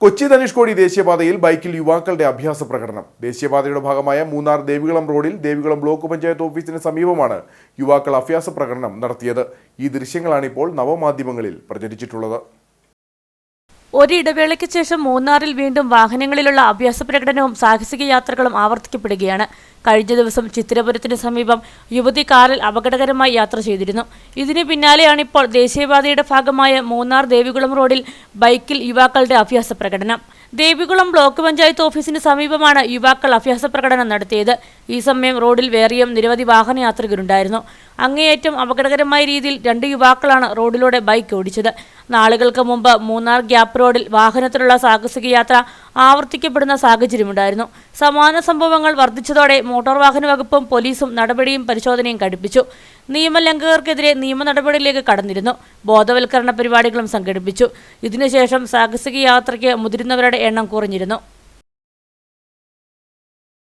കൊച്ചി ധനുഷ്കോടി ദേശീയപാതയിൽ ബൈക്കിൽ യുവാക്കളുടെ അഭ്യാസ പ്രകടനം. ദേശീയപാതയുടെ ഭാഗമായ മൂന്നാർ ദേവികുളം റോഡിൽ ദേവികുളം ബ്ലോക്ക് പഞ്ചായത്ത് ഓഫീസിന് സമീപമാണ് യുവാക്കൾ അഭ്യാസ പ്രകടനം നടത്തിയത്. ഈ ദൃശ്യങ്ങളാണിപ്പോൾ നവമാധ്യമങ്ങളിൽ പ്രചരിച്ചിട്ടുള്ളത്. ഒരിടവേളയ്ക്ക് ശേഷം മൂന്നാറിൽ വീണ്ടും വാഹനങ്ങളിലുള്ള അഭ്യാസ പ്രകടനവും സാഹസിക യാത്രകളും ആവർത്തിക്കപ്പെടുകയാണ്. കഴിഞ്ഞ ദിവസം ചിത്തിരപുരത്തിന് സമീപം യുവതി കാറിൽ അപകടകരമായി യാത്ര ചെയ്തിരുന്നു. ഇതിന് പിന്നാലെയാണിപ്പോൾ ദേശീയപാതയുടെ ഭാഗമായ മൂന്നാർ ദേവികുളം റോഡിൽ ബൈക്കിൽ യുവാക്കളുടെ അഭ്യാസ പ്രകടനം. ദേവികുളം ബ്ലോക്ക് പഞ്ചായത്ത് ഓഫീസിന് സമീപമാണ് യുവാക്കൾ അഭ്യാസ പ്രകടനം നടത്തിയത്. ഈ സമയം റോഡിൽ വേറെയും നിരവധി വാഹനയാത്രികരുണ്ടായിരുന്നു. അങ്ങേയറ്റം അപകടകരമായ രീതിയിൽ 2 യുവാക്കളാണ് റോഡിലൂടെ ബൈക്ക് ഓടിച്ചത്. നാളുകൾക്ക് മുമ്പ് മൂന്നാർ ഗ്യാപ്പ് റോഡിൽ വാഹനത്തിലുള്ള സാഹസിക യാത്ര ആവർത്തിക്കപ്പെടുന്ന സാഹചര്യമുണ്ടായിരുന്നു. സമാന സംഭവങ്ങൾ വർദ്ധിച്ചതോടെ മോട്ടോർ വാഹന വകുപ്പും പോലീസും നടപടിയും പരിശോധനയും കടുപ്പിച്ചു. നിയമലംഘകർക്കെതിരെ നിയമ നടപടിയിലേക്ക് കടന്നിരുന്നു. ബോധവൽക്കരണ പരിപാടികളും സംഘടിപ്പിച്ചു. ഇതിനുശേഷം സാഹസിക യാത്രയ്ക്ക് മുതിരുന്നവരുടെ എണ്ണം കുറഞ്ഞിരുന്നു.